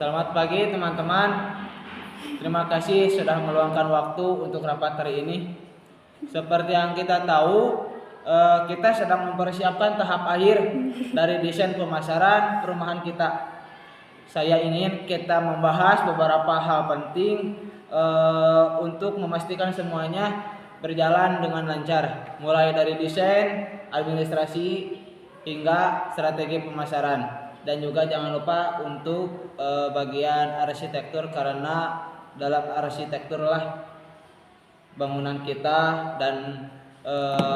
Selamat pagi teman-teman. Terima kasih sudah meluangkan waktu untuk rapat hari ini. Seperti yang kita tahu, kita sedang mempersiapkan tahap akhir dari desain pemasaran perumahan kita. Saya ingin kita membahas beberapa hal penting untuk memastikan semuanya berjalan dengan lancar, mulai dari desain, administrasi, hingga strategi pemasaran. Dan juga jangan lupa untuk bagian arsitektur, karena dalam arsitekturlah bangunan kita dan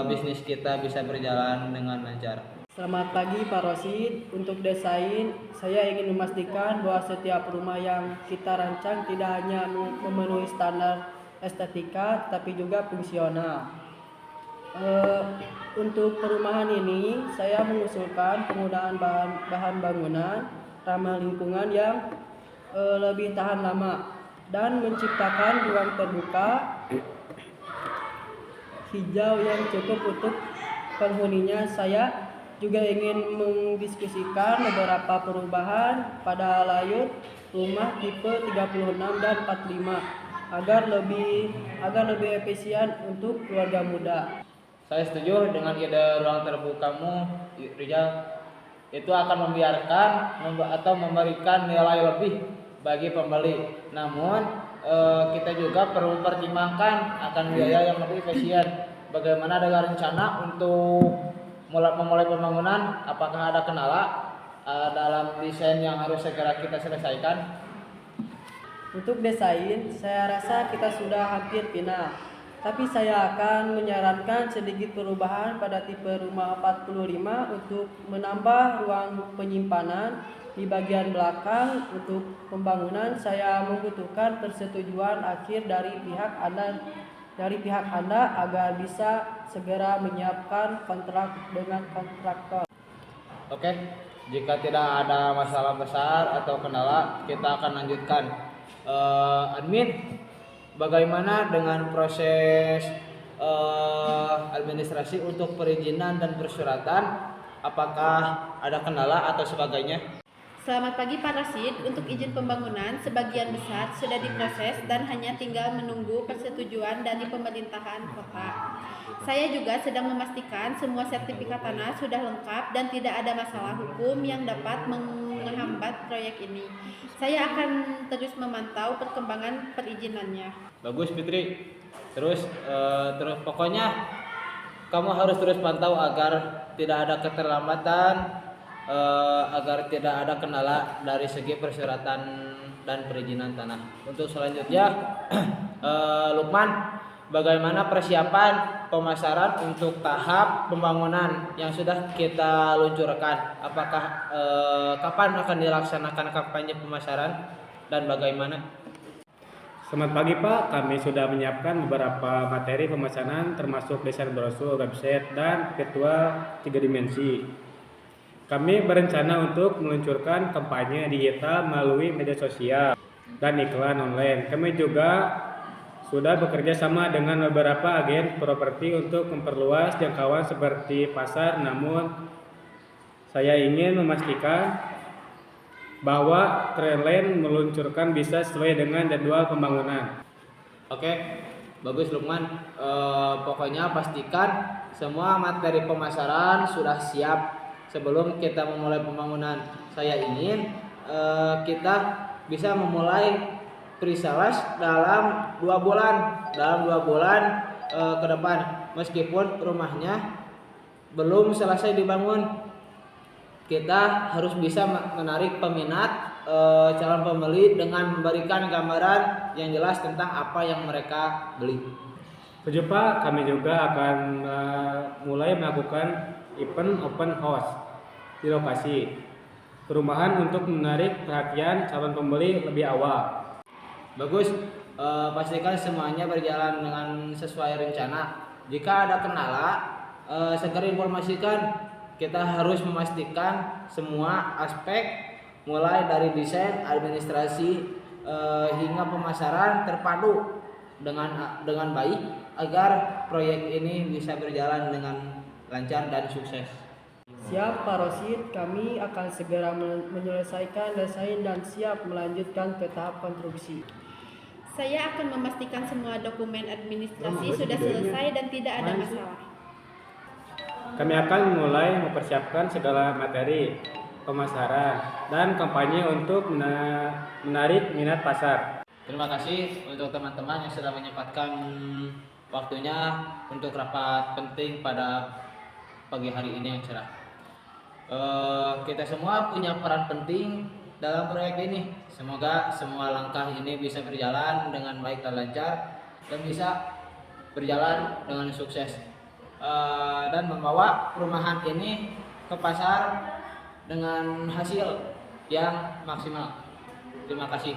bisnis kita bisa berjalan dengan lancar. Selamat pagi Pak Rosid. Untuk desain, saya ingin memastikan bahwa setiap rumah yang kita rancang tidak hanya memenuhi standar estetika, tapi juga fungsional. Untuk perumahan ini, saya mengusulkan penggunaan bahan bangunan ramah lingkungan yang lebih tahan lama dan menciptakan ruang terbuka hijau yang cukup untuk penghuninya. Saya juga ingin mendiskusikan beberapa perubahan pada layout rumah tipe 36 dan 45 agar lebih efisien untuk keluarga muda. Saya setuju dengan ide ruang terbukamu, Rizal. Itu akan membiarkan atau memberikan nilai lebih bagi pembeli. Namun kita juga perlu pertimbangkan akan biaya yang lebih efisien. Bagaimana dengan rencana untuk memulai pembangunan? Apakah ada kendala dalam desain yang harus segera kita selesaikan? Untuk desain, saya rasa kita sudah hampir final. Tapi saya akan menyarankan sedikit perubahan pada tipe rumah 45 untuk menambah ruang penyimpanan di bagian belakang. Untuk pembangunan, saya membutuhkan persetujuan akhir dari pihak Anda agar bisa segera menyiapkan kontrak dengan kontraktor. Oke, jika tidak ada masalah besar atau kendala, kita akan lanjutkan. Admin, bagaimana dengan proses administrasi untuk perizinan dan persyaratan? Apakah ada kendala atau sebagainya? Selamat pagi Pak Rasid. Untuk izin pembangunan sebagian besar sudah diproses dan hanya tinggal menunggu persetujuan dari pemerintahan kota. Saya juga sedang memastikan semua sertifikat tanah sudah lengkap dan tidak ada masalah hukum yang dapat menghambat proyek ini. Saya akan terus memantau perkembangan perizinannya. Bagus Fitri. Terus pokoknya kamu harus terus pantau agar tidak ada keterlambatan, agar tidak ada kendala dari segi persyaratan dan perizinan tanah. Untuk selanjutnya, Lukman, bagaimana persiapan pemasaran untuk tahap pembangunan yang sudah kita luncurkan? Apakah kapan akan dilaksanakan kampanye pemasaran dan bagaimana? Selamat pagi Pak, kami sudah menyiapkan beberapa materi pemesanan termasuk desain brosur, website, dan virtual 3 dimensi. Kami berencana untuk meluncurkan kampanye digital melalui media sosial dan iklan online. Kami juga sudah bekerja sama dengan beberapa agen properti untuk memperluas jangkauan seperti pasar. Namun saya ingin memastikan bahwa Trendline meluncurkan bisa sesuai dengan jadwal pembangunan. Oke, bagus Lukman. Pokoknya pastikan semua materi pemasaran sudah siap sebelum kita memulai pembangunan. Saya ingin kita bisa memulai pre-sales dalam 2 bulan. Dalam 2 bulan ke depan, meskipun rumahnya belum selesai dibangun, kita harus bisa menarik peminat calon pembeli dengan memberikan gambaran yang jelas tentang apa yang mereka beli. Setuju Pak, kami juga akan mulai melakukan event open house di lokasi perumahan untuk menarik perhatian calon pembeli lebih awal. Bagus, pastikan semuanya berjalan dengan sesuai rencana. Jika ada kendala, segera informasikan. Kita harus memastikan semua aspek mulai dari desain, administrasi, hingga pemasaran terpadu dengan baik agar proyek ini bisa berjalan dengan lancar dan sukses. Siap Pak Rosid, kami akan segera menyelesaikan desain dan siap melanjutkan ke tahap konstruksi. Saya akan memastikan semua dokumen administrasi sudah selesai dan tidak ada masalah. Kami akan mulai mempersiapkan segala materi, pemasaran, dan kampanye untuk menarik minat pasar. Terima kasih untuk teman-teman yang sudah menyempatkan waktunya untuk rapat penting pada pagi hari ini yang cerah. Kita semua punya peran penting dalam proyek ini. Semoga semua langkah ini bisa berjalan dengan baik dan lancar dan bisa berjalan dengan sukses dan membawa perumahan ini ke pasar dengan hasil yang maksimal. Terima kasih.